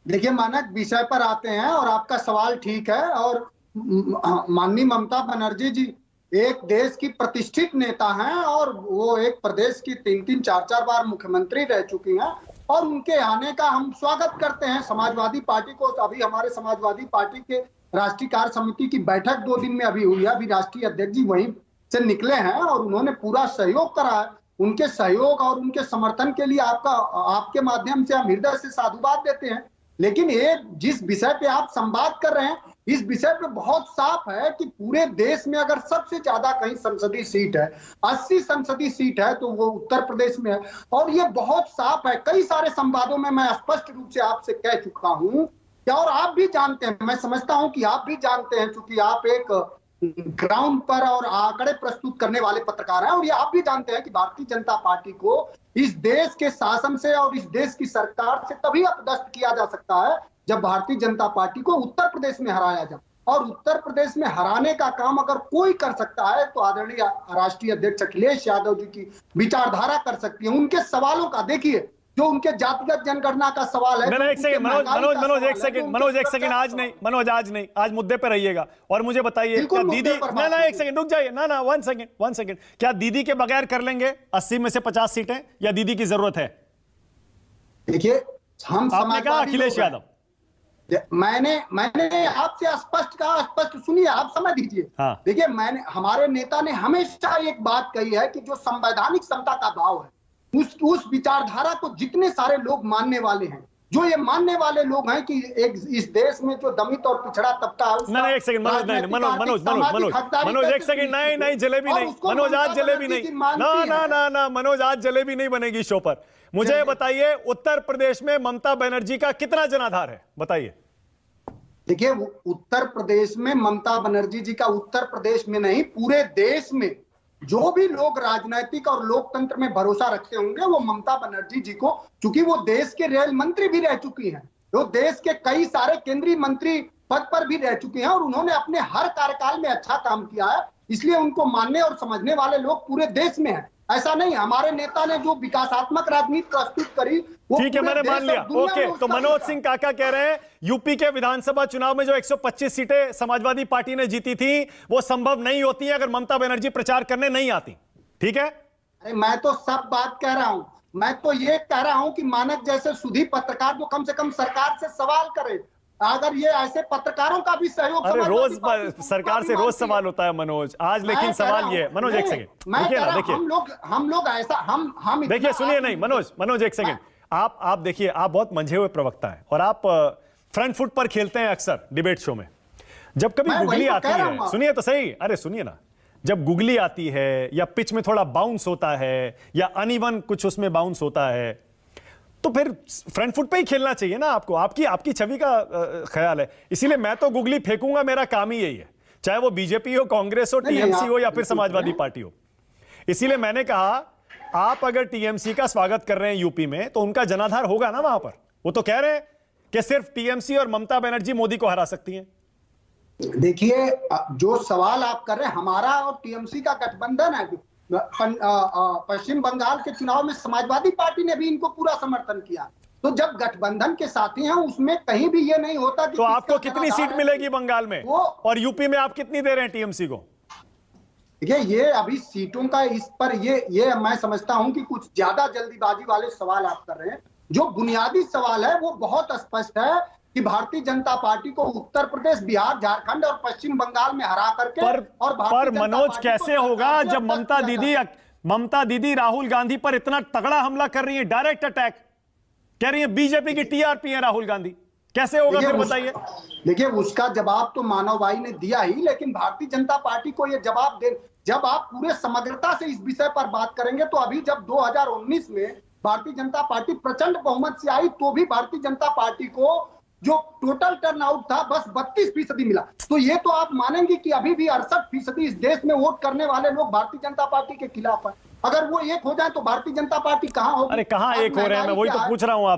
देखिए, मानक विषय पर आते हैं और आपका सवाल ठीक है। और माननीय ममता बनर्जी जी एक देश की प्रतिष्ठित नेता हैं और वो एक प्रदेश की 3-3, 4-4 बार मुख्यमंत्री रह चुकी हैं और उनके आने का हम स्वागत करते हैं। समाजवादी पार्टी को अभी हमारे समाजवादी पार्टी के राष्ट्रीय कार्य समिति की बैठक 2 दिन में अभी हुई है। अभी राष्ट्रीय अध्यक्ष जी वहीं से निकले हैं और उन्होंने पूरा सहयोग करा है। उनके सहयोग और उनके समर्थन के लिए आपके माध्यम से हम हृदय से साधुवाद देते हैं। लेकिन ये जिस विषय पे आप संवाद कर रहे हैं, इस विषय पे बहुत साफ है कि पूरे देश में अगर सबसे ज्यादा कहीं संसदीय सीट है, 80 संसदीय सीट है, तो वो उत्तर प्रदेश में है। और ये बहुत साफ है, कई सारे संवादों में मैं स्पष्ट रूप से आपसे कह चुका हूं और आप भी जानते हैं, मैं समझता हूं कि आप भी जानते हैं, क्योंकि आप एक ग्राउंड पर और आंकड़े प्रस्तुत करने वाले पत्रकार हैं। और ये आप भी जानते हैं कि भारतीय जनता पार्टी को इस देश के शासन से और इस देश की सरकार से तभी अपदस्थ किया जा सकता है जब भारतीय जनता पार्टी को उत्तर प्रदेश में हराया जाए। और उत्तर प्रदेश में हराने का काम अगर कोई कर सकता है तो आदरणीय राष्ट्रीय अध्यक्ष अखिलेश यादव जी की विचारधारा कर सकती है। उनके सवालों का देखिए, जो उनके जातिगत जनगणना का सवाल है। एक सेकंड मनोज एक सेकंड आज नहीं, आज मुद्दे पे रहिएगा और मुझे बताइए, क्या दीदी एक सेकंड रुक जाइए, वन सेकंड, क्या दीदी के बगैर कर लेंगे 80 में से 50 सीटें या दीदी की जरूरत है? देखिए, हम आपने कहा अखिलेश यादव, मैंने आपसे स्पष्ट कहा, स्पष्ट सुनिए, आप समझ दीजिए। हाँ। देखिए, हमारे नेता ने हमेशा एक बात कही है कि जो संवैधानिक समता का भाव है, उस विचारधारा को जितने सारे लोग मानने वाले हैं, जो ये मानने वाले लोग हैं कि इस देश में जो दमित और पिछड़ा तबका है। नहीं एक सेकंड मनोज एक सेकंड, नहीं जलेबी नहीं मनोज, आज जलेबी नहीं, ना मनोज, आज जलेबी नहीं बनेगी शो पर। मुझे बताइए, उत्तर प्रदेश में ममता बनर्जी का कितना जनाधार है, बताइए। देखिए, उत्तर प्रदेश में ममता बनर्जी जी का उत्तर प्रदेश में नहीं, पूरे देश में जो भी लोग राजनीतिक और लोकतंत्र में भरोसा रखते होंगे वो ममता बनर्जी जी को, क्योंकि वो देश के रेल मंत्री भी रह चुकी हैं, वो देश के कई सारे केंद्रीय मंत्री पद पर भी रह चुके हैं और उन्होंने अपने हर कार्यकाल में अच्छा काम किया है, इसलिए उनको मानने और समझने वाले लोग पूरे देश में हैं। ऐसा नहीं, हमारे नेता ने जो विकासात्मक राजनीति प्रस्तुत करी, ठीक है, मैंने मान लिया। ओके, तो मनोज सिंह काका कह रहे हैं यूपी के विधानसभा चुनाव में जो 125 सीटें समाजवादी पार्टी ने जीती थी वो संभव नहीं होती है अगर ममता बनर्जी प्रचार करने नहीं आती, ठीक है? अरे मैं तो सब बात कह रहा हूं, मैं तो ये कह रहा हूं कि मानक जैसे सुधी पत्रकार जो कम से कम सरकार से सवाल करे, अगर ये ऐसे पत्रकारों का भी सहयोग, अरे रोज सरकार से रोज सवाल होता है मनोज, आज लेकिन सवाल ये, मनोज एक सेकंड देखिए ना, देखिए हम लोग ऐसा हम देखिए, सुनिए, नहीं मनोज एक सेकंड, आप देखिए, आप बहुत मंझे हुए प्रवक्ता हैं और आप फ्रंट फुट पर खेलते हैं अक्सर डिबेट शो में। जब कभी गुगली आती है, सुनिए तो सही, अरे सुनिए ना, जब गुगली आती है या पिच में थोड़ा बाउंस होता है या अनइवन कुछ उसमें बाउंस होता है, तो फिर फ्रंट फुट पे ही खेलना चाहिए ना आपको, आपकी छवि का ख्याल है। इसीलिए मैं तो गुगली फेंकूंगा, मेरा काम ही यही है, चाहे वो बीजेपी हो, कांग्रेस हो, टीएमसी हो या फिर समाजवादी पार्टी हो। इसीलिए मैंने कहा, आप अगर टीएमसी का स्वागत कर रहे हैं यूपी में तो उनका जनाधार होगा ना वहां पर। वो तो कह रहे हैं कि सिर्फ टीएमसी और ममता बनर्जी मोदी को हरा सकती हैं। देखिए, जो सवाल आप कर रहे हैं, हमारा और टीएमसी का गठबंधन है। पश्चिम बंगाल के चुनाव में समाजवादी पार्टी ने भी इनको पूरा समर्थन किया, तो जब गठबंधन के साथी हैं उसमें कहीं भी ये नहीं होता कि तो आपको कितनी सीट मिलेगी बंगाल में और यूपी में आप कितनी दे रहे हैं टीएमसी को? देखिए, ये अभी सीटों का इस पर ये मैं समझता हूं कि कुछ ज्यादा जल्दीबाजी वाले सवाल आप कर रहे हैं। जो बुनियादी सवाल है वो बहुत स्पष्ट है कि भारतीय जनता पार्टी को उत्तर प्रदेश, बिहार, झारखंड और पश्चिम बंगाल में हरा करके पर मनोज कैसे होगा जब ममता दीदी राहुल गांधी पर इतना तगड़ा हमला कर रही है, डायरेक्ट अटैक कह रही है, बीजेपी की टीआरपी है राहुल गांधी, कैसे होगा फिर बताइए? देखिए, उसका जवाब तो मानव भाई ने दिया ही, लेकिन भारतीय जनता पार्टी को यह जवाब दे, जब आप पूरे समग्रता से इस विषय पर बात करेंगे तो अभी जब 2019 में भारतीय जनता पार्टी प्रचंड बहुमत से आई तो भी भारतीय जनता पार्टी को जो टोटल टर्नआउट था बस 32% मिला। तो ये तो आप मानेंगे कि अभी भी 68% इस देश में वोट करने वाले लोग भारतीय जनता पार्टी के खिलाफ है। अगर वो एक हो जाए तो भारतीय जनता पार्टी कहां होगी? अरे कहां एक हो रहे हैं, मैं वही तो पूछ रहा हूं आप